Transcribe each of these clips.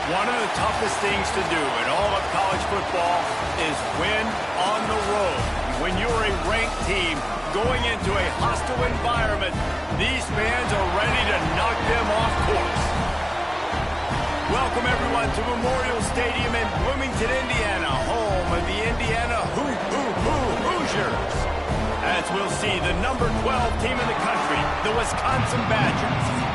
One of the toughest things to do in all of college football is win on the road. When you're a ranked team going into a hostile environment, these fans are ready to knock them off course. Welcome, everyone, to Memorial Stadium in Bloomington, Indiana, home of the Indiana Hoosiers. As we'll see the number 12 team in the country, the Wisconsin Badgers.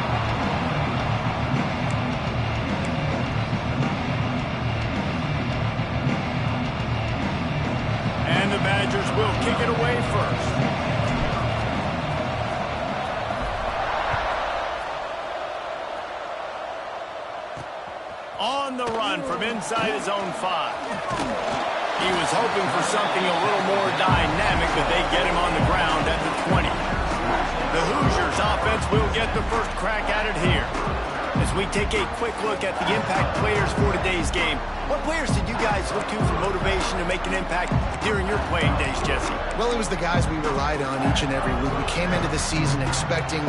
And the Badgers will kick it away first. On the run from inside his own 5. He was hoping for something a little more dynamic, but they get him on the ground at the 20. The Hoosiers offense will get the first crack at it here. As we take a quick look at the impact players for today's game, what players did you guys look to for motivation to make an impact during your playing days, Jesse? Well, it was the guys we relied on each and every week. We came into the season expecting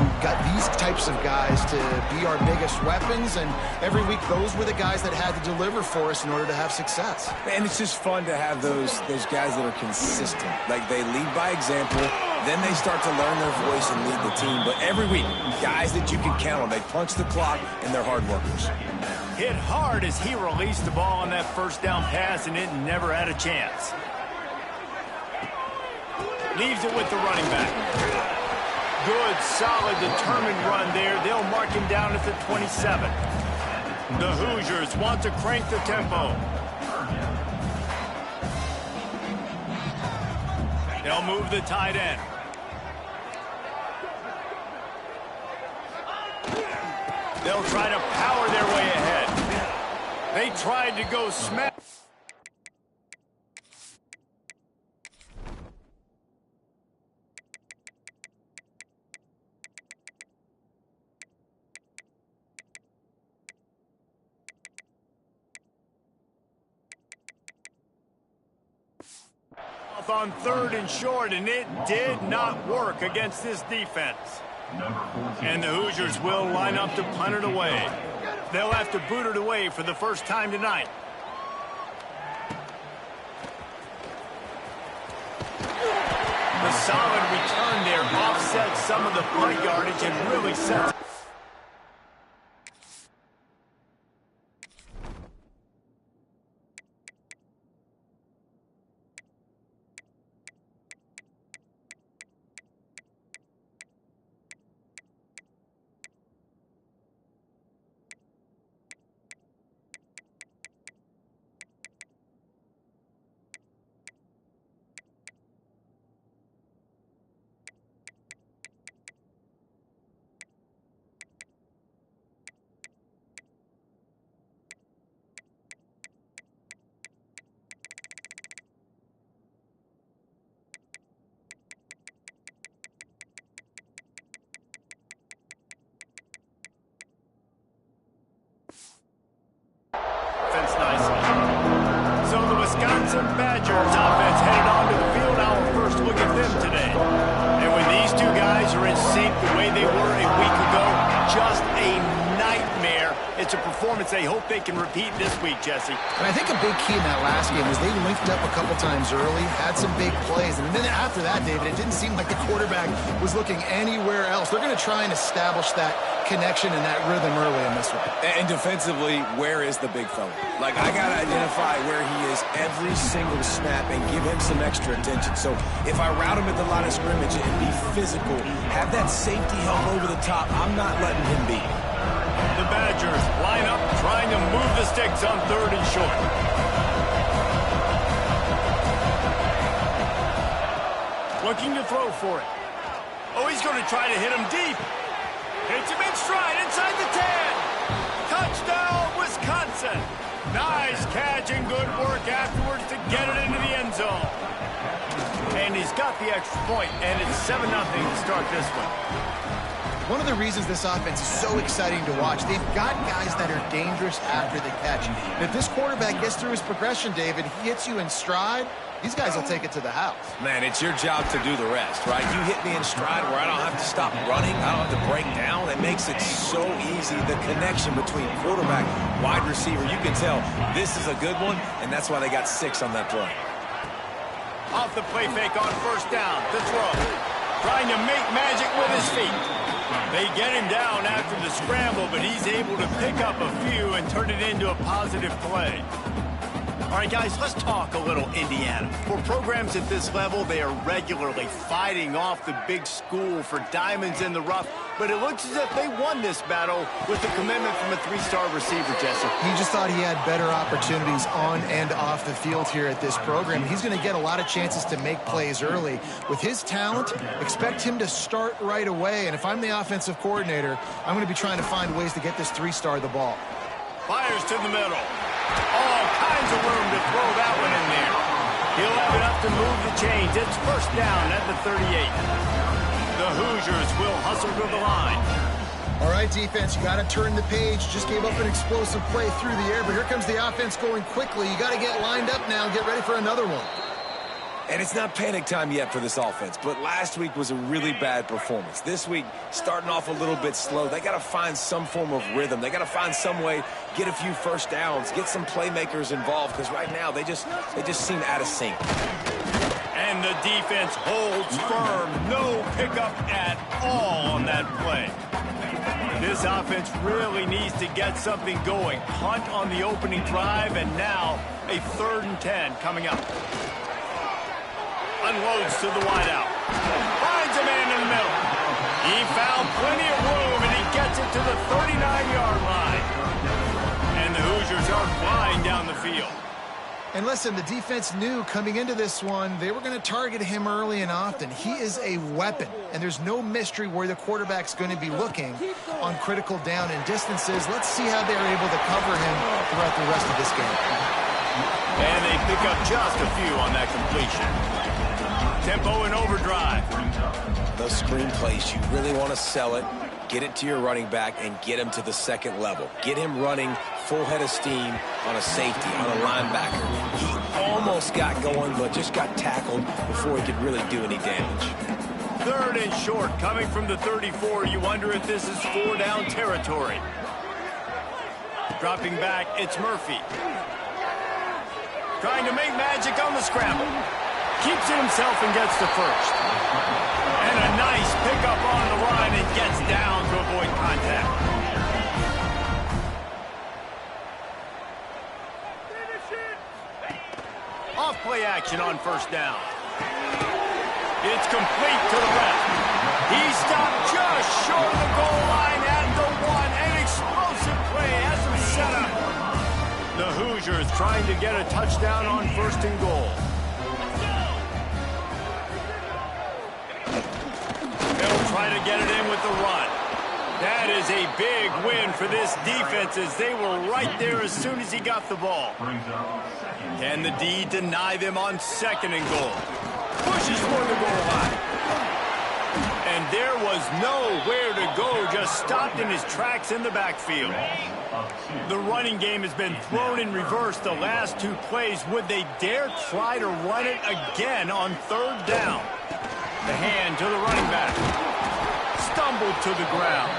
these types of guys to be our biggest weapons, and every week those were the guys that had to deliver for us in order to have success. And it's just fun to have those guys that are consistent. Like, they lead by example, then they start to learn their voice and lead the team. But every week, guys that you can count on, they punch the clock, and they're hard workers. Hit hard as he released the ball on that first down pass, and it never had a chance. Leaves it with the running back. Good, solid, determined run there. They'll mark him down at the 27. The Hoosiers want to crank the tempo. They'll move the tight end. They'll try to power their way ahead. They tried to go smash. On 3rd and short, and it did not work against this defense. And the Hoosiers will line up to punt it away. They'll have to boot it away for the first time tonight. The solid return there offsets some of the punt yardage and really sets. So the Wisconsin Badgers offense headed onto the field. Our first look at them today. And when these two guys are in sync the way they were a week ago, just a nightmare. It's a performance they hope they can repeat this week, Jesse. And I think a big key in that last game was they linked up a couple times early, had some big plays, and then after that, David, it didn't seem like the quarterback was looking anywhere else. They're going to try and establish that connection and that rhythm early in this one. And defensively, where is the big fella? Like, I got to identify where he is every single snap and give him some extra attention. So if I route him at the line of scrimmage and be physical, have that safety help over the top, I'm not letting him beat me. The Badgers line up trying to move the sticks on 3rd and short. Looking to throw for it. Oh, he's going to try to hit him deep. Hits him in stride inside the 10. Touchdown, Wisconsin. Nice catch and good work afterwards to get it into the end zone. And he's got the extra point, and it's 7-0 to start this one. One of the reasons this offense is so exciting to watch, they've got guys that are dangerous after the catch. And if this quarterback gets through his progression, David, he hits you in stride, these guys will take it to the house. Man, it's your job to do the rest, right? You hit me in stride where I don't have to stop running. I don't have to break down. It makes it so easy. The connection between quarterback, wide receiver, you can tell this is a good one, and that's why they got 6 on that play. Off the play fake on first down. The throw. Trying to make magic with his feet. They get him down after the scramble, but he's able to pick up a few and turn it into a positive play. All right, guys, let's talk a little Indiana. For programs at this level, they are regularly fighting off the big school for diamonds in the rough, but it looks as if they won this battle with the commitment from a 3-star receiver, Jesse. He just thought he had better opportunities on and off the field here at this program. He's going to get a lot of chances to make plays early. With his talent, expect him to start right away, and if I'm the offensive coordinator, I'm going to be trying to find ways to get this 3-star the ball. Fires to the middle. All kinds of room to throw that one in there. He'll have enough to move the chains. It's first down at the 38. The Hoosiers will hustle to the line. All right, defense, you got to turn the page. Just gave up an explosive play through the air, but here comes the offense going quickly. You got to get lined up now and get ready for another one. And it's not panic time yet for this offense, but last week was a really bad performance. This week, starting off a little bit slow. They got to find some form of rhythm. They got to find some way, get a few first downs, get some playmakers involved, because right now they just seem out of sync. And the defense holds firm. No pickup at all on that play. This offense really needs to get something going. Punt on the opening drive, and now a 3rd and 10 coming up. Unloads to the wideout. Finds a man in the middle. He found plenty of room, and he gets it to the 39-yard line. And the Hoosiers are flying down the field. And listen, the defense knew coming into this one, they were going to target him early and often. He is a weapon, and there's no mystery where the quarterback's going to be looking on critical down and distances. Let's see how they're able to cover him throughout the rest of this game. And they pick up just a few on that completion. Tempo and overdrive. Those screen plays, you really want to sell it, get it to your running back, and get him to the second level. Get him running full head of steam on a safety, on a linebacker. He almost got going, but just got tackled before he could really do any damage. 3rd and short, coming from the 34. You wonder if this is 4-down territory. Dropping back, it's Murphy. Trying to make magic on the scramble. Keeps it himself and gets to first. And a nice pickup on the line and gets down to avoid contact. Off play action on first down. It's complete to the left. He stopped just short of the goal line at the 1. An explosive play has him set up. The Hoosiers trying to get a touchdown on 1st and goal. Try to get it in with the run. That is a big win for this defense as they were right there as soon as he got the ball. Can the D deny them on 2nd and goal? Pushes for the goal line. And there was nowhere to go, just stopped in his tracks in the backfield. The running game has been thrown in reverse the last 2 plays. Would they dare try to run it again on 3rd down? The hand to the running back. Stumbled to the ground.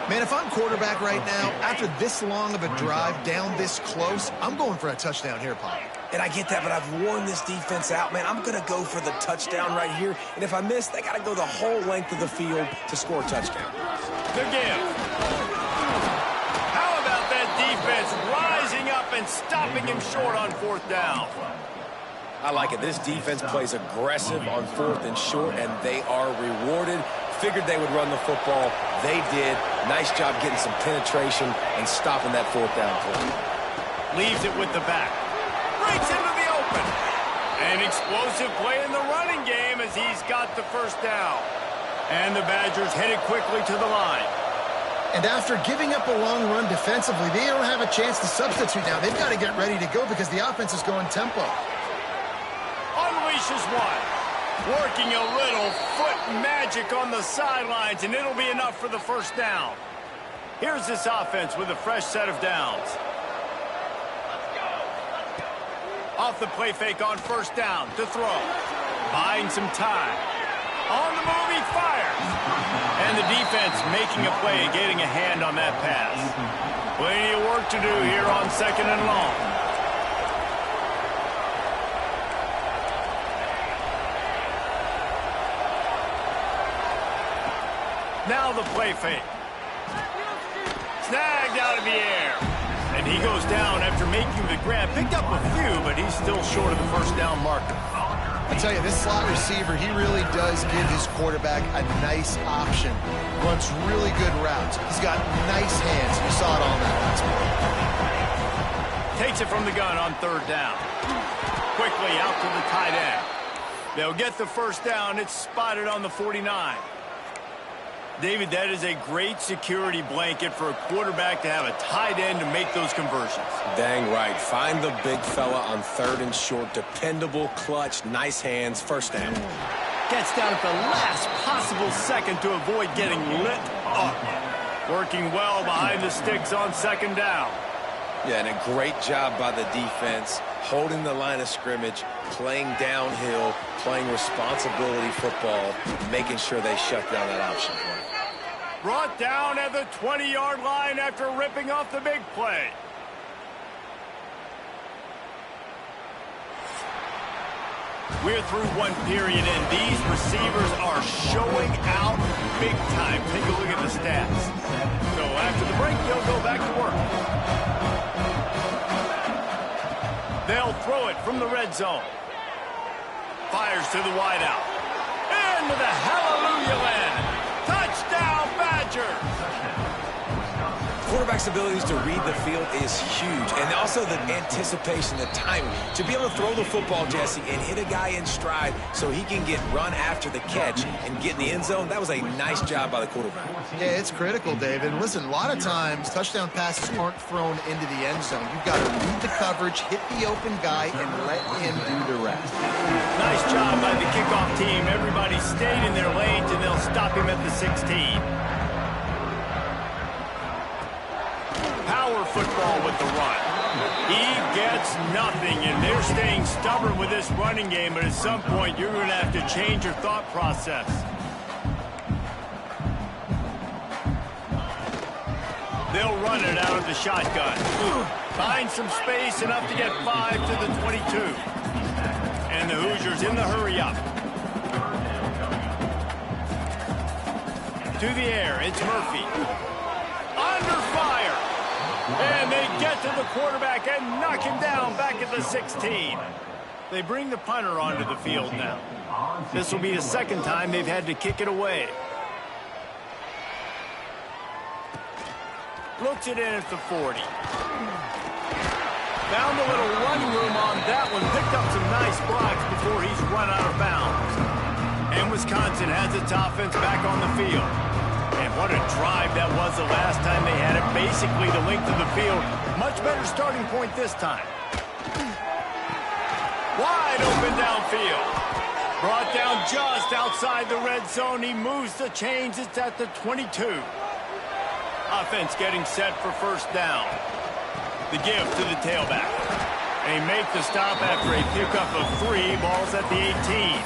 Man, if I'm quarterback right now, after this long of a drive down this close, I'm going for a touchdown here, Pop. And I get that, but I've worn this defense out, man. I'm going to go for the touchdown right here. And if I miss, they got to go the whole length of the field to score a touchdown. The give. How about that defense rising up and stopping him short on 4th down? I like it. This defense plays aggressive on 4th and short, and they are rewarded. Figured they would run the football. They did. Nice job getting some penetration and stopping that 4th down play. Leaves it with the back. Breaks into the open. An explosive play in the running game as he's got the 1st down. And the Badgers headed quickly to the line. And after giving up a long run defensively, they don't have a chance to substitute now. They've got to get ready to go because the offense is going tempo. Unleashes one. Working a little foot magic on the sidelines, and it'll be enough for the 1st down. Here's this offense with a fresh set of downs. Off the play fake on first down to throw. Buying some time. On the move, he fires. And the defense making a play, getting a hand on that pass. Plenty of work to do here on 2nd and long. Now the play fake. Snagged out of the air. And he goes down after making the grab. Picked up a few, but he's still short of the first down marker. I tell you, this slot receiver, he really does give his quarterback a nice option. Runs really good routes. He's got nice hands. You saw it on that last play. Takes it from the gun on 3rd down. Quickly out to the tight end. They'll get the first down. It's spotted on the 49. David, that is a great security blanket for a quarterback to have a tight end to make those conversions. Dang right. Find the big fella on 3rd and short. Dependable, clutch, nice hands, first down. Gets down at the last possible second to avoid getting lit up. Working well behind the sticks on 2nd down. Yeah, and a great job by the defense, holding the line of scrimmage, playing downhill, playing responsibility football, making sure they shut down that option play. Brought down at the 20-yard line after ripping off the big play. We're through one period, and these receivers are showing out big time. Take a look at the stats. So after the break, they'll go back to work. They'll throw it from the red zone. Fires to the wideout. Into the hallelujah land. Touchdown, Badgers! Quarterback's abilities to read the field is huge, and also the anticipation, the timing. To be able to throw the football, Jesse, and hit a guy in stride so he can get run after the catch and get in the end zone, that was a nice job by the quarterback. Yeah, it's critical, David. Listen, a lot of times touchdown passes aren't thrown into the end zone. You've got to read the coverage, hit the open guy, and let him do the rest. Nice job by the kickoff team. Everybody stayed in their lanes, and they'll stop him at the 16. Power football with the run. He gets nothing, and they're staying stubborn with this running game, but at some point you're going to have to change your thought process. They'll run it out of the shotgun. Find some space, enough to get 5 to the 22. And the Hoosiers in the hurry-up. To the air, it's Murphy. Under fire. And they get to the quarterback and knock him down back at the 16. They bring the punter onto the field now. This will be the second time they've had to kick it away. Looks it in at the 40. Found a little run room on that one. Picked up some nice blocks before he's run out of bounds. And Wisconsin has its offense back on the field. And what a drive that was the last time they had it. Basically the length of the field. Much better starting point this time. Wide open downfield. Brought down just outside the red zone. He moves the chains. It's at the 22. Offense getting set for first down. The give to the tailback. They make the stop after a pickup of 3. Ball's at the 18.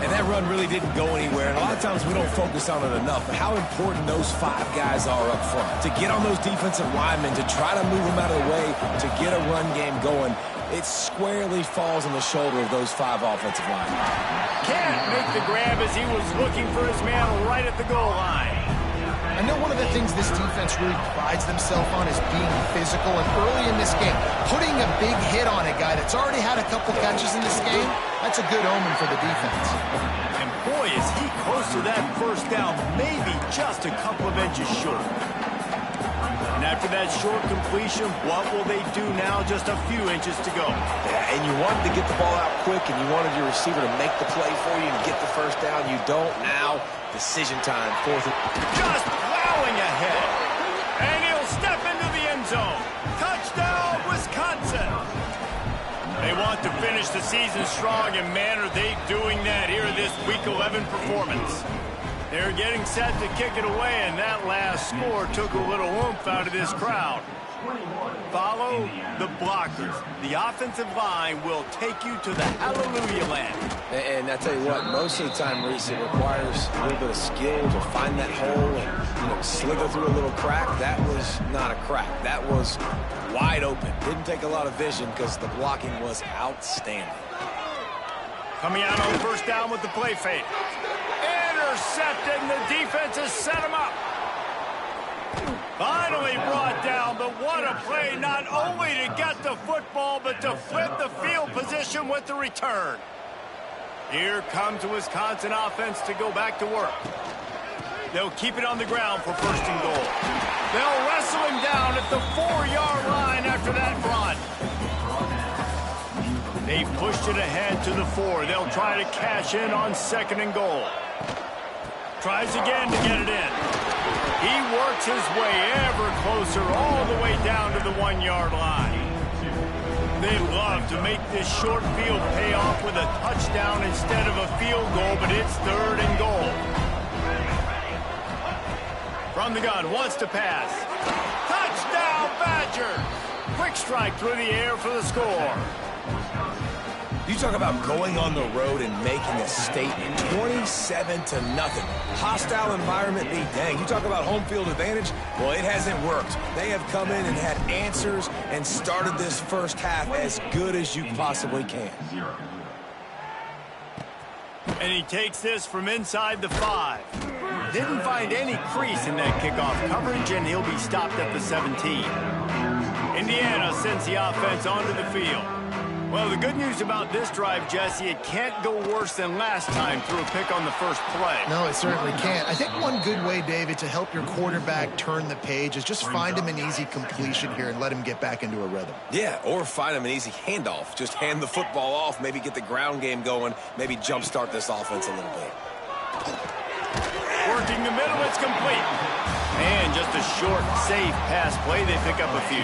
And that run really didn't go anywhere. And a lot of times we don't focus on it enough. But how important those 5 guys are up front. To get on those defensive linemen, to try to move them out of the way, to get a run game going, it squarely falls on the shoulder of those 5 offensive linemen. Can't make the grab as he was looking for his man right at the goal line. I know one of the things this defense really prides themselves on is being physical, and early in this game, putting a big hit on a guy that's already had a couple catches in this game, that's a good omen for the defense. And boy, is he close to that first down, maybe just a couple of inches short. And after that short completion, what will they do now? Just a few inches to go. Yeah, and you wanted to get the ball out quick, and you wanted your receiver to make the play for you and get the first down. You don't now. Decision time, 4th. Just plowing ahead. And he'll step into the end zone. Touchdown, Wisconsin. They want to finish the season strong, and man, are they doing that here in this Week 11 performance. They're getting set to kick it away, and that last score took a little oomph out of this crowd. Follow the blockers. The offensive line will take you to the hallelujah land. And I tell you what, most of the time, Reese, it requires a little bit of skill to find that hole and, slither through a little crack. That was not a crack. That was wide open. Didn't take a lot of vision because the blocking was outstanding. Coming out on first down with the play fake. Intercepted, and the defense has set him up. Finally brought down, but what a play, not only to get the football, but to flip the field position with the return. Here comes the Wisconsin offense to go back to work. They'll keep it on the ground for first and goal. They'll wrestle him down at the 4-yard line after that run. They've pushed it ahead to the 4. They'll try to cash in on second and goal. Tries again to get it in. He works his way ever closer all the way down to the 1-yard line. They love to make this short field pay off with a touchdown instead of a field goal, but it's third and goal. From the gun, wants to pass. Touchdown, Badger! Quick strike through the air for the score. You talk about going on the road and making a statement. 27-0. Hostile environment be dang. You talk about home field advantage? Well, it hasn't worked. They have come in and had answers and started this first half as good as you possibly can. And he takes this from inside the 5. Didn't find any crease in that kickoff coverage, and he'll be stopped at the 17. Indiana sends the offense onto the field. Well, the good news about this drive, Jesse, it can't go worse than last time through a pick on the first play. No, it certainly can't. I think one good way, David, to help your quarterback turn the page is just find him an easy completion here and let him get back into a rhythm. Yeah, or find him an easy handoff. Just hand the football off, maybe get the ground game going, maybe jumpstart this offense a little bit. Working the middle, it's complete. And just a short, safe pass play, they pick up a few.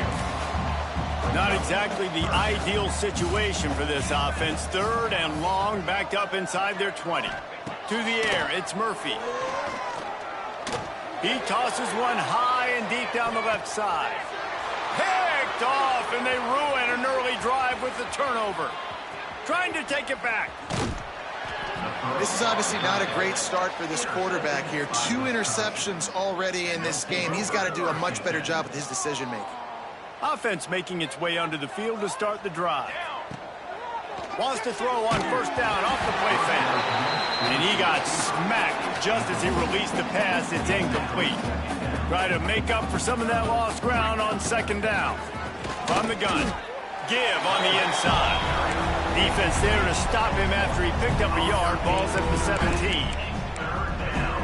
Not exactly the ideal situation for this offense. Third and long, backed up inside their 20. To the air, it's Murphy. He tosses one high and deep down the left side. Picked off, and they ruin an early drive with the turnover. Trying to take it back. This is obviously not a great start for this quarterback here. 2 interceptions already in this game. He's got to do a much better job with his decision-making. Offense making its way onto the field to start the drive. Wants to throw on first down off the play fake. And he got smacked just as he released the pass. It's incomplete. Try to make up for some of that lost ground on second down. From the gun. Give on the inside. Defense there to stop him after he picked up a yard. Ball's at the 17.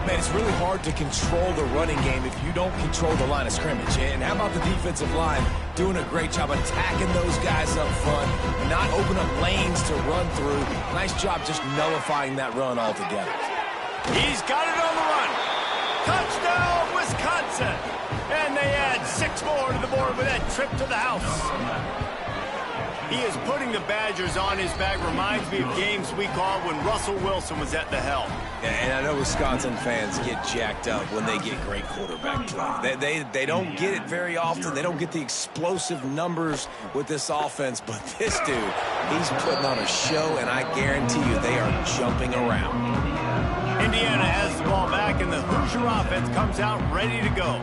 Man, it's really hard to control the running game if you don't control the line of scrimmage. And how about the defensive line doing a great job attacking those guys up front and not open up lanes to run through. Nice job just nullifying that run altogether. He's got it on the run. Touchdown, Wisconsin. And they add 6 more to the board with that trip to the house. He is putting the Badgers on his back. Reminds me of games we called when Russell Wilson was at the helm. And I know Wisconsin fans get jacked up when they get great quarterback play. They don't get it very often. They don't get the explosive numbers with this offense. But this dude, he's putting on a show, and I guarantee you they are jumping around. Indiana has the ball back, and the Hoosier offense comes out ready to go.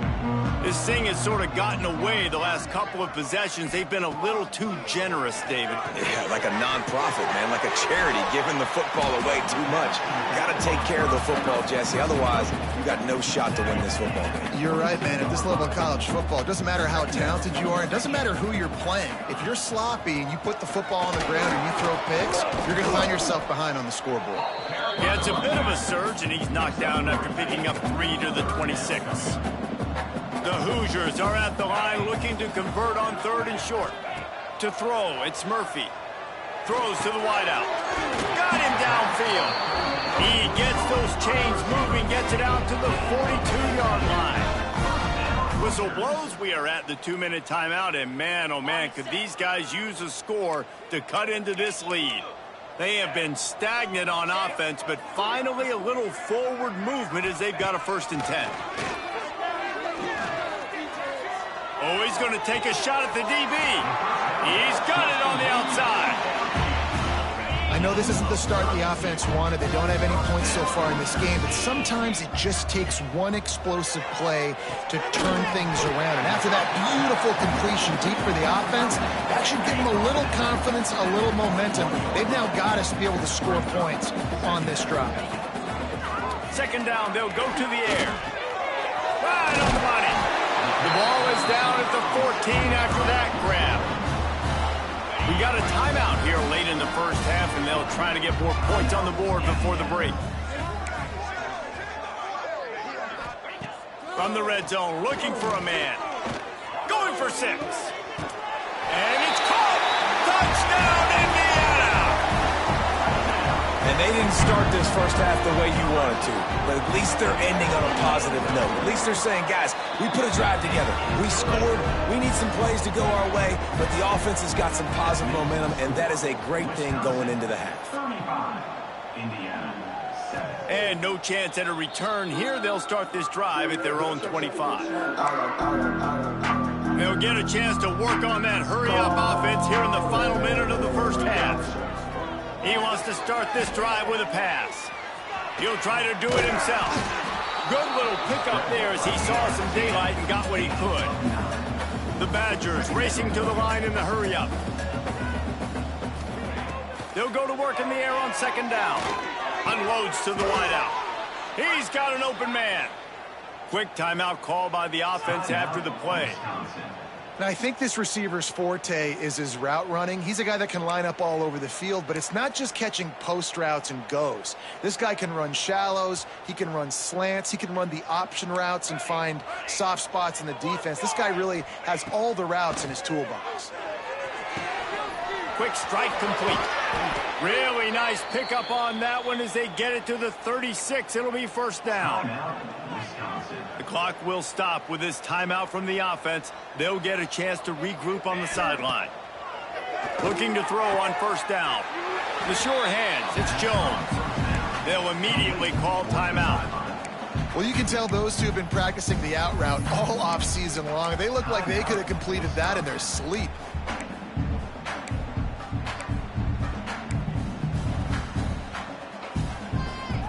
This thing has sort of gotten away the last couple of possessions. They've been a little too generous, David. Yeah, like a nonprofit, man, like a charity, giving the football away too much. Got to take care of the football, Jesse. Otherwise, you got no shot to win this football game. You're right, man. At this level of college football, it doesn't matter how talented you are. It doesn't matter who you're playing. If you're sloppy and you put the football on the ground and you throw picks, you're going to find yourself behind on the scoreboard. Yeah, it's a bit of a surge, and he's knocked down after picking up 3 to the 26. The Hoosiers are at the line looking to convert on third and short. To throw, it's Murphy. Throws to the wideout. Got him downfield. He gets those chains moving, gets it out to the 42-yard line. Whistle blows. We are at the 2-minute timeout, and man, oh man, could these guys use a score to cut into this lead. They have been stagnant on offense, but finally a little forward movement as they've got a 1st and 10. Oh, he's going to take a shot at the DB. He's got it on the outside. I know this isn't the start the offense wanted. They don't have any points so far in this game, but sometimes it just takes one explosive play to turn things around. And after that beautiful completion deep for the offense, that should give them a little confidence, a little momentum. They've now got us to be able to score points on this drive. Second down, they'll go to the air. Right on the money. The ball is down at the 14 after that grab. We got a timeout here late in the first half, and they'll try to get more points on the board before the break. From the red zone, looking for a man. Going for 6. And it's caught! Touchdown, Indiana! And they didn't start this first half the way you wanted to, but at least they're ending on a positive note. At least they're saying, guys, we put a drive together. We scored. We need some plays to go our way, but the offense has got some positive momentum, and that is a great thing going into the half. And no chance at a return here. They'll start this drive at their own 25. They'll get a chance to work on that hurry-up offense here in the final minute of the first half. He wants to start this drive with a pass. He'll try to do it himself. Good little pickup there as he saw some daylight and got what he could. The Badgers racing to the line in the hurry-up. They'll go to work in the air on second down. Unloads to the wideout. He's got an open man. Quick timeout call by the offense after the play. Now, I think this receiver's forte is his route running. He's a guy that can line up all over the field, but it's not just catching post routes and goes. This guy can run shallows, he can run slants, he can run the option routes and find soft spots in the defense. This guy really has all the routes in his toolbox. Quick strike complete. Really nice pickup on that one as they get it to the 36. It'll be first down. The clock will stop with this timeout from the offense. They'll get a chance to regroup on the sideline. Looking to throw on first down. The sure hands, it's Jones. They'll immediately call timeout. Well, you can tell those two have been practicing the out route all off season long. They look like they could have completed that in their sleep.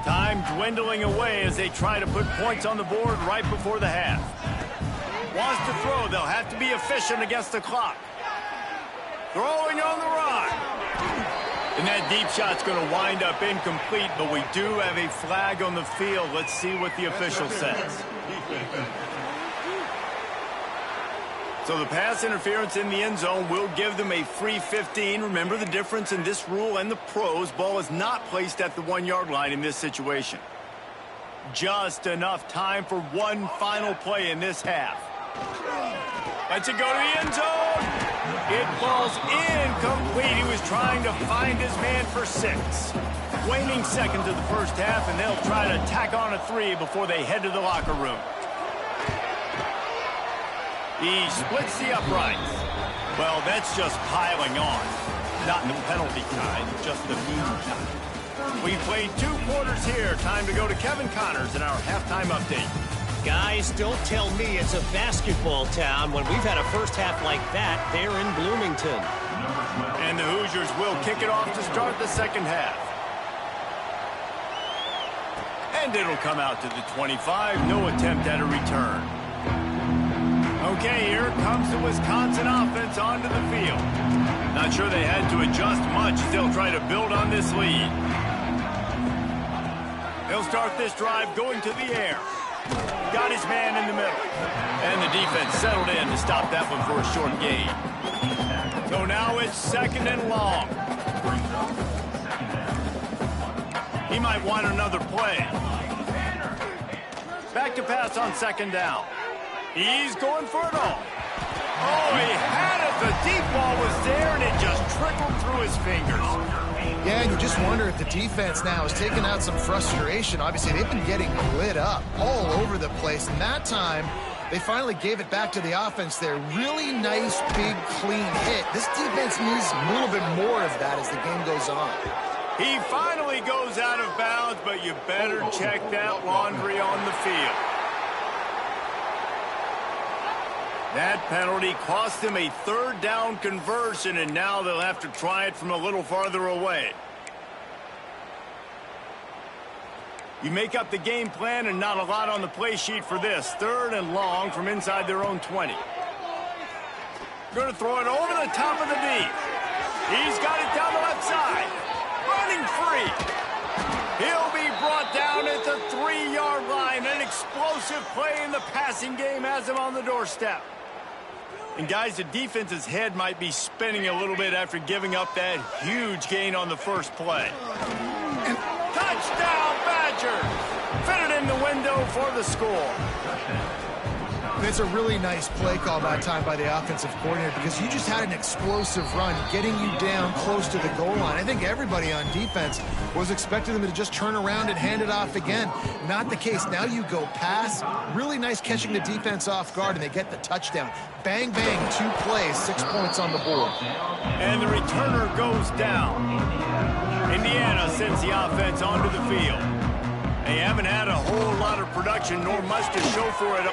Time dwindling away as they try to put points on the board right before the half. Wants to throw. They'll have to be efficient against the clock. Throwing on the run. And that deep shot's going to wind up incomplete, but we do have a flag on the field. Let's see what the official says. So the pass interference in the end zone will give them a free 15. Remember the difference in this rule and the pros. Ball is not placed at the 1-yard line in this situation. Just enough time for one final play in this half. Lets it go to the end zone. It falls incomplete. He was trying to find his man for 6. Waning seconds of the first half, and they'll try to tack on a 3 before they head to the locker room. He splits the uprights. Well, that's just piling on. Not in the penalty kind, just the mean kind. We played 2 quarters here. Time to go to Kevin Connors in our halftime update. Guys, don't tell me it's a basketball town when we've had a first half like that there in Bloomington. And the Hoosiers will kick it off to start the second half. And it'll come out to the 25. No attempt at a return. Okay, here comes the Wisconsin offense onto the field. Not sure they had to adjust much as they'll try to build on this lead. They'll start this drive going to the air. Got his man in the middle. And the defense settled in to stop that one for a short gain. So now it's second and long. He might want another play. Back to pass on second down. He's going for it all. Oh, he had it. The deep ball was there, and it just trickled through his fingers. Yeah, and you just wonder if the defense now has taken out some frustration. Obviously, they've been getting lit up all over the place. And that time, they finally gave it back to the offense there. Really nice, big, clean hit. This defense needs a little bit more of that as the game goes on. He finally goes out of bounds, but you better check that laundry on the field. That penalty cost them a third down conversion, and now they'll have to try it from a little farther away. You make up the game plan and not a lot on the play sheet for this. 3rd and long from inside their own 20. Going to throw it over the top of the D. He's got it down the left side. Running free. He'll be brought down at the 3-yard line. An explosive play in the passing game has him on the doorstep. And guys, the defense's head might be spinning a little bit after giving up that huge gain on the first play. And touchdown, Badgers! Fitted in the window for the score. It's a really nice play call that time by the offensive coordinator because you just had an explosive run getting you down close to the goal line. I think everybody on defense was expecting them to just turn around and hand it off again. Not the case. Now you go pass. Really nice catching the defense off guard, and they get the touchdown. Bang, bang, 2 plays, 6 points on the board. And the returner goes down. Indiana sends the offense onto the field. They haven't had a whole lot of production nor much to show for it.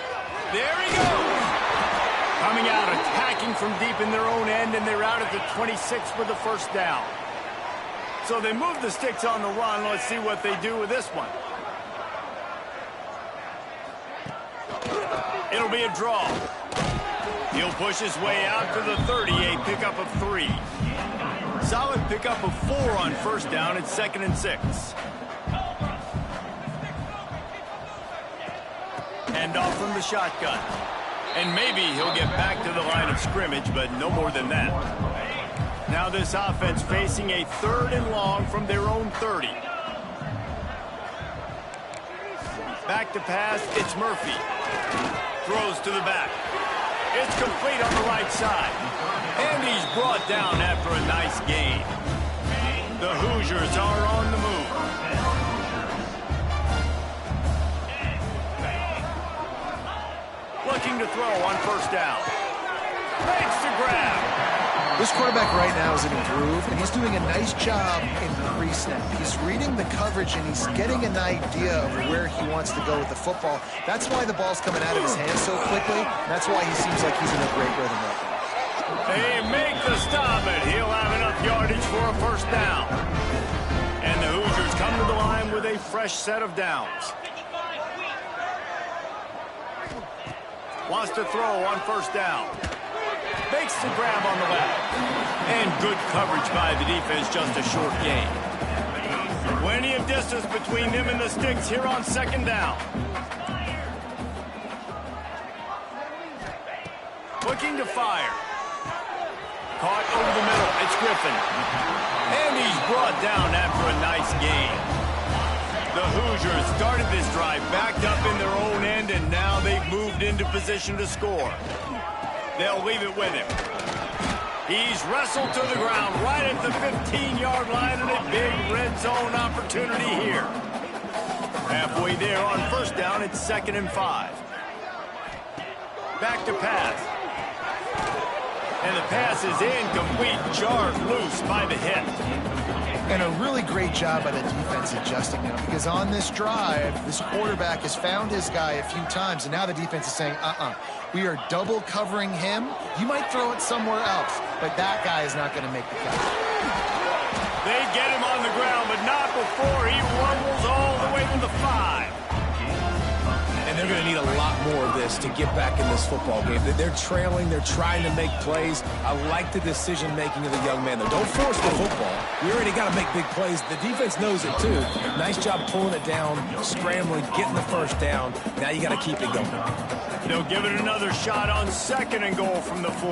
There he goes. Coming out, attacking from deep in their own end, and they're out at the 26 for the first down. So they move the sticks on the run. Let's see what they do with this one. It'll be a draw. He'll push his way out to the 30, a pickup of 3. Solid pickup of 4 on first down. It's 2nd and 6. Hand off from the shotgun. And maybe he'll get back to the line of scrimmage, but no more than that. Now this offense facing a 3rd and long from their own 30. Back to pass, it's Murphy. Throws to the back. It's complete on the right side. And he's brought down after a nice gain. The Hoosiers are on the move. Looking to throw on first down. Makes the grab. This quarterback right now is in a groove, and he's doing a nice job in pre-snap. He's reading the coverage, and he's getting an idea of where he wants to go with the football. That's why the ball's coming out of his hands so quickly. That's why he seems like he's in a great rhythm right now. They make the stop, and he'll have enough yardage for a first down. And the Hoosiers come to the line with a fresh set of downs. Wants to throw on first down. Makes the grab on the left. And good coverage by the defense, just a short gain. Plenty of distance between them and the sticks here on second down. Looking to fire. Caught over the middle. It's Griffin. And he's brought down after a nice gain. The Hoosiers started this drive backed up in their own end, and now they've moved into position to score. They'll leave it with him. He's wrestled to the ground right at the 15-yard line, and a big red zone opportunity here. Halfway there on first down, it's 2nd and 5. Back to pass. And the pass is incomplete, jarred loose by the hit. And a really great job by the defense adjusting now, because on this drive, this quarterback has found his guy a few times, and now the defense is saying, we are double covering him. You might throw it somewhere else, but that guy is not going to make the catch. They get him on the ground, but not before he rumbles all the way to the 5. And they're going to need a lot more of this to get back in this football game. They're trailing. They're trying to make plays. I like the decision-making of the young man, though. Don't force the football. We already got to make big plays. The defense knows it, too. Nice job pulling it down, scrambling, getting the first down. Now you got to keep it going. They'll give it another shot on 2nd and goal from the 4.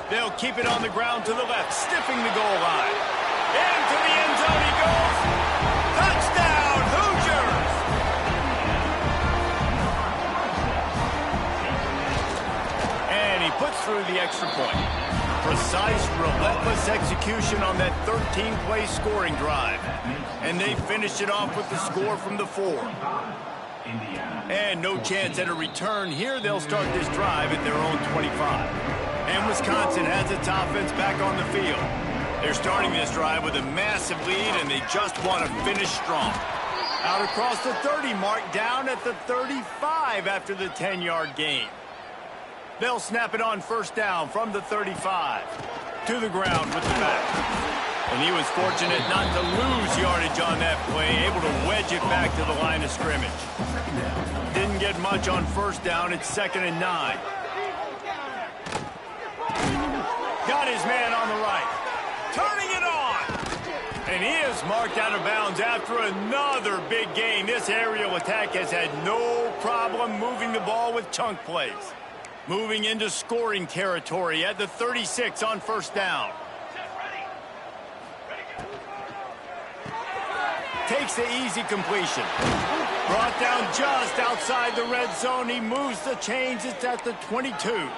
They'll keep it on the ground to the left, sniffing the goal line. Into the end zone he goes. Touchdown, Hoosiers! And he puts through the extra point. Precise, relentless execution on that 13-play scoring drive. And they finished it off with the score from the 4. And no chance at a return here. They'll start this drive at their own 25. And Wisconsin has its offense back on the field. They're starting this drive with a massive lead, and they just want to finish strong. Out across the 30 mark, down at the 35 after the 10-yard gain. They'll snap it on first down from the 35. To the ground with the back. And he was fortunate not to lose yardage on that play, able to wedge it back to the line of scrimmage. Didn't get much on first down. It's 2nd and 9. Got his man on the right. Turning it on. And he is marked out of bounds after another big gain. This aerial attack has had no problem moving the ball with chunk plays. Moving into scoring territory at the 36 on first down. Takes the easy completion. Brought down just outside the red zone. He moves the chains. It's at the 22.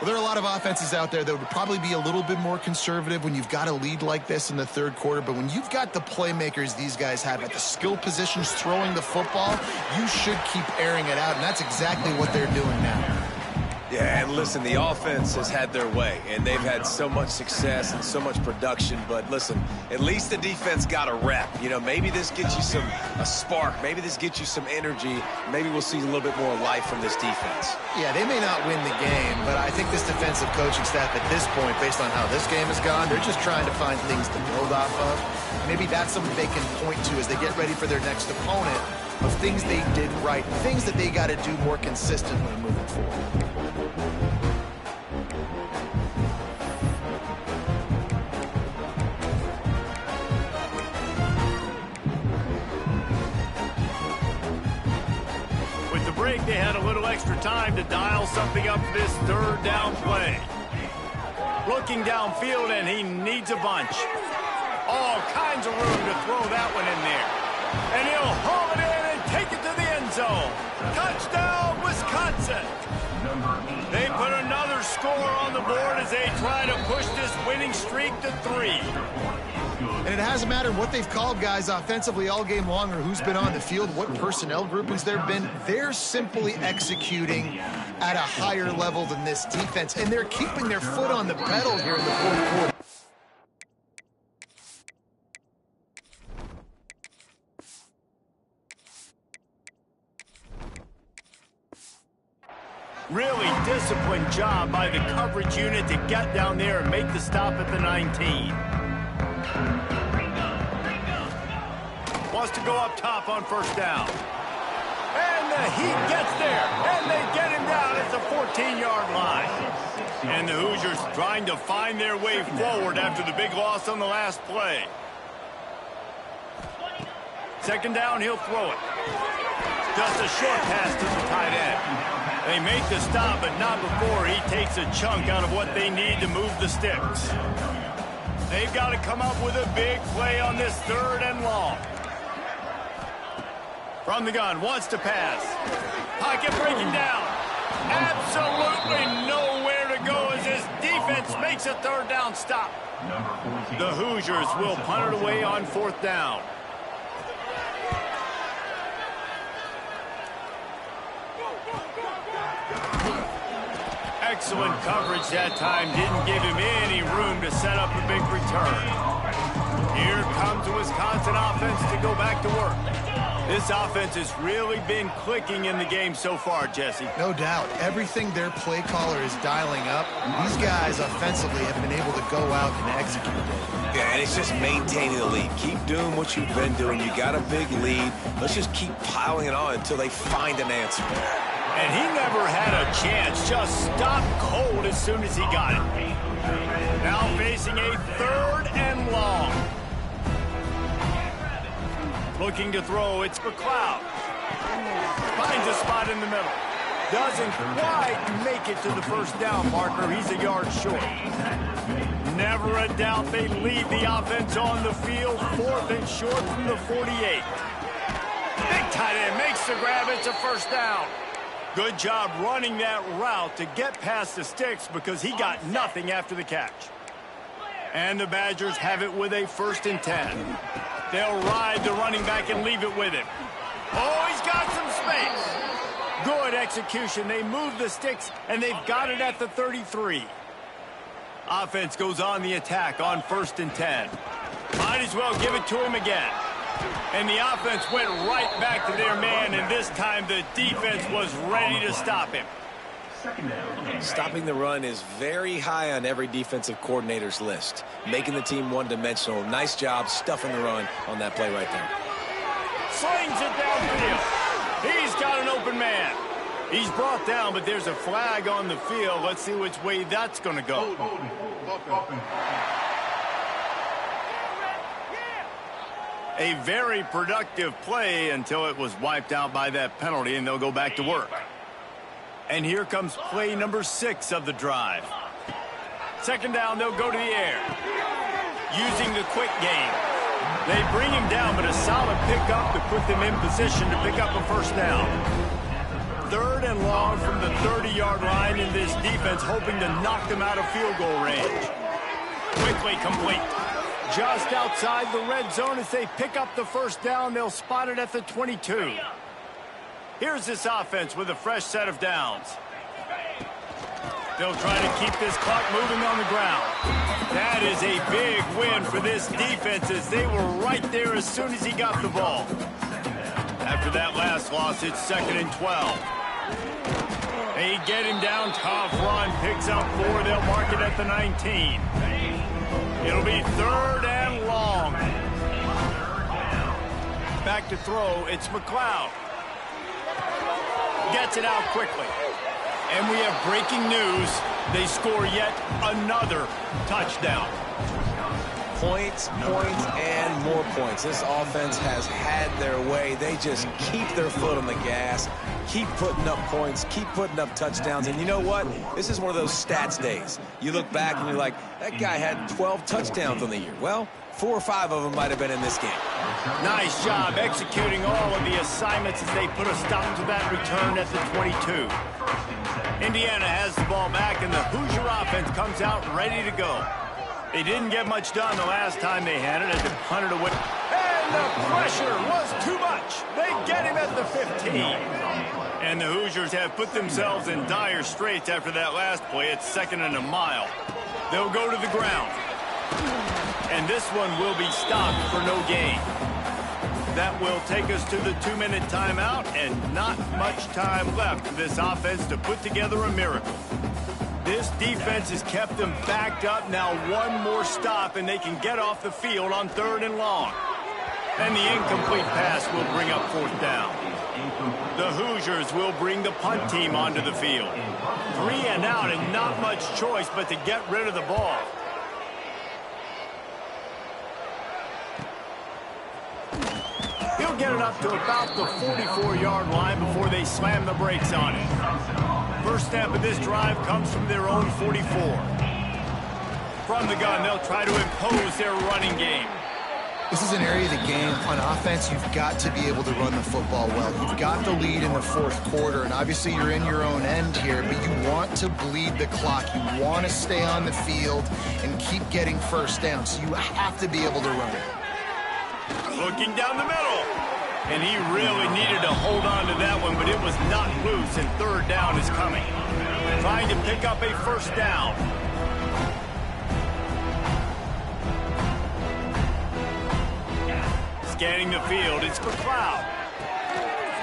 Well, there are a lot of offenses out there that would probably be a little bit more conservative when you've got a lead like this in the third quarter. But when you've got the playmakers these guys have at the skill positions throwing the football, you should keep airing it out. And that's exactly what they're doing now. Yeah, and listen, the offense has had their way, and they've had so much success and so much production. But listen, at least the defense got a rep. You know, maybe this gets you a spark. Maybe this gets you some energy. Maybe we'll see a little bit more life from this defense. Yeah, they may not win the game, but I think this defensive coaching staff at this point, based on how this game has gone, they're just trying to find things to build off of. Maybe that's something they can point to as they get ready for their next opponent, of things they did right, things that they got to do more consistently moving forward. They had a little extra time to dial something up this third down play. Looking downfield, and he needs a bunch. All kinds of room to throw that one in there. And he'll haul it in and take it to the end zone. Touchdown, Wisconsin. They put another score on the board as they try to push this winning streak to 3. And it hasn't mattered what they've called guys offensively all game long or who's been on the field, what personnel groupings there have been. They're simply executing at a higher level than this defense, and they're keeping their foot on the pedal here in the fourth quarter. Really disciplined job by the coverage unit to get down there and make the stop at the 19. Wants to go up top on first down. And the Heat gets there, and they get him down at the 14-yard line. And the Hoosiers trying to find their way forward after the big loss on the last play. 2nd down, he'll throw it. Just a short pass to the tight end. They make the stop, but not before he takes a chunk out of what they need to move the sticks. They've got to come up with a big play on this 3rd and long. From the gun, wants to pass. Pocket breaking down. Absolutely nowhere to go as his defense makes a 3rd down stop. The Hoosiers will punt it away on 4th down. Excellent coverage that time. Didn't give him any room to set up a big return. Here comes the Wisconsin offense to go back to work. This offense has really been clicking in the game so far, Jesse. No doubt. Everything their play caller is dialing up, these guys offensively have been able to go out and execute it. Yeah, and it's just maintaining the lead. Keep doing what you've been doing. You got a big lead. Let's just keep piling it on until they find an answer. And he never had a chance. Just stopped cold as soon as he got it. Now facing a 3rd and long. Looking to throw, it's McLeod. Finds a spot in the middle. Doesn't quite make it to the first down marker. He's a yard short. Never a doubt they lead the offense on the field. 4th and short from the 48. Big tight end makes the grab. It's a first down. Good job running that route to get past the sticks because he got nothing after the catch. And the Badgers have it with a 1st and 10. They'll ride the running back and leave it with him. Oh, he's got some space. Good execution. They move the sticks, and they've got it at the 33. Offense goes on the attack on 1st and 10. Might as well give it to him again. And the offense went right back to their man, and this time the defense was ready to stop him. Stopping the run is very high on every defensive coordinator's list. Making the team one-dimensional. Nice job stuffing the run on that play right there. Slings it downfield. He's got an open man. He's brought down, but there's a flag on the field. Let's see which way that's going to go. A very productive play until it was wiped out by that penalty, and they'll go back to work. And here comes play number 6 of the drive. Second down, they'll go to the air. Using the quick game. They bring him down, but a solid pickup to put them in position to pick up a first down. Third and long from the 30-yard line in this defense, hoping to knock them out of field goal range. Quickly complete. Just outside the red zone as they pick up the first down. They'll spot it at the 22. Here's this offense with a fresh set of downs. They'll try to keep this clock moving on the ground. That is a big win for this defense as they were right there as soon as he got the ball. After that last loss, it's 2nd and 12. They get him down, tough run, picks up 4. They'll mark it at the 19. It'll be 3rd and long. Back to throw, it's McLeod. Gets it out quickly. And we have breaking news. They score yet another touchdown. Points, and more points. This offense has had their way. They just keep their foot on the gas, keep putting up points, keep putting up touchdowns. And you know what? This is one of those stats days. You look back and you're like, that guy had 12 touchdowns on the year. Well, 4 or 5 of them might have been in this game. Nice job executing all of the assignments as they put a stop to that return at the 22. Indiana has the ball back, and the Hoosier offense comes out ready to go. They didn't get much done the last time they had it as they punted away. And the pressure was too much. They get him at the 15. And the Hoosiers have put themselves in dire straits after that last play. It's 2nd and a mile. They'll go to the ground. And this one will be stopped for no gain. That will take us to the 2-minute timeout, and not much time left for this offense to put together a miracle. This defense has kept them backed up. Now one more stop, and they can get off the field on 3rd and long. And the incomplete pass will bring up 4th down. The Hoosiers will bring the punt team onto the field. 3 and out, and not much choice but to get rid of the ball. He'll get it up to about the 44-yard line before they slam the brakes on it. First snap of this drive comes from their own 44. From the gun, they'll try to impose their running game. This is an area of the game. On offense, you've got to be able to run the football well. You've got the lead in the 4th quarter, and obviously you're in your own end here, but you want to bleed the clock. You want to stay on the field and keep getting first down, so you have to be able to run it. Looking down the middle. And he really needed to hold on to that one, but it was not loose, and 3rd down is coming. Trying to pick up a first down. Scanning the field, it's McLeod.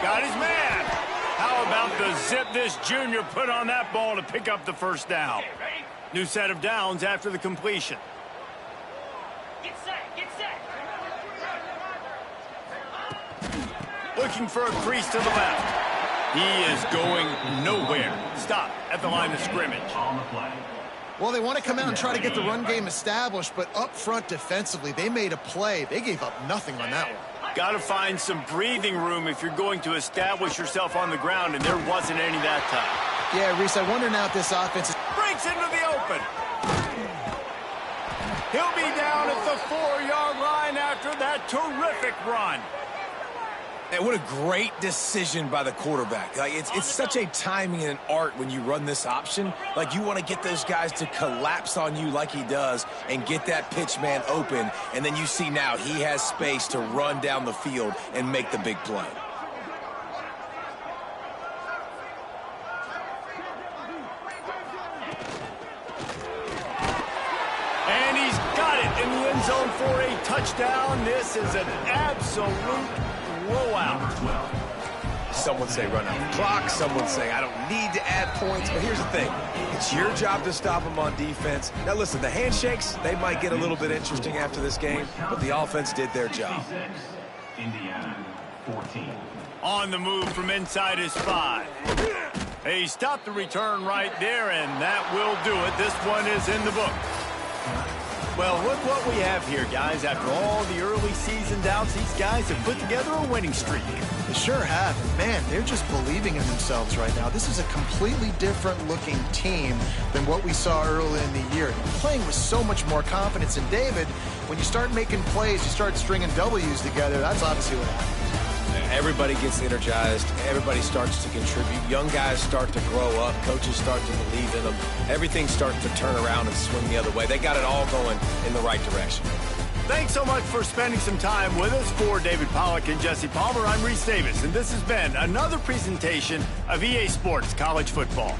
Got his man. How about the zip this junior put on that ball to pick up the first down? New set of downs after the completion. Looking for a crease to the left. He is going nowhere. Stop at the line of scrimmage. Well, they want to come out and try to get the run game established, but up front defensively, they made a play. They gave up nothing on that one. Got to find some breathing room if you're going to establish yourself on the ground, and there wasn't any that time. Yeah, Reese, I wonder now if this offense is... Breaks into the open. He'll be down at the 4-yard line after that terrific run. And what a great decision by the quarterback. Like it's such a timing and an art when you run this option. Like, you want to get those guys to collapse on you like he does and get that pitch man open. And then you see now he has space to run down the field and make the big play. And he's got it in the end zone for a touchdown. This is an absolute blowout. Some would say run out the clock. Some would say I don't need to add points. But here's the thing. It's your job to stop them on defense. Now, listen, the handshakes, they might get a little bit interesting after this game, but the offense did their job. Indiana, 14. On the move from inside his 5. He stopped the return right there, and that will do it. This one is in the book. Well, look what we have here, guys. After all the early season doubts, these guys have put together a winning streak. They sure have. And man, they're just believing in themselves right now. This is a completely different looking team than what we saw early in the year. Playing with so much more confidence. And David, when you start making plays, you start stringing W's together, that's obviously what happens. Everybody gets energized. Everybody starts to contribute. Young guys start to grow up. Coaches start to believe in them. Everything starts to turn around and swing the other way. They got it all going in the right direction. Thanks so much for spending some time with us. For David Pollack and Jesse Palmer, I'm Reese Davis, and this has been another presentation of EA Sports College Football.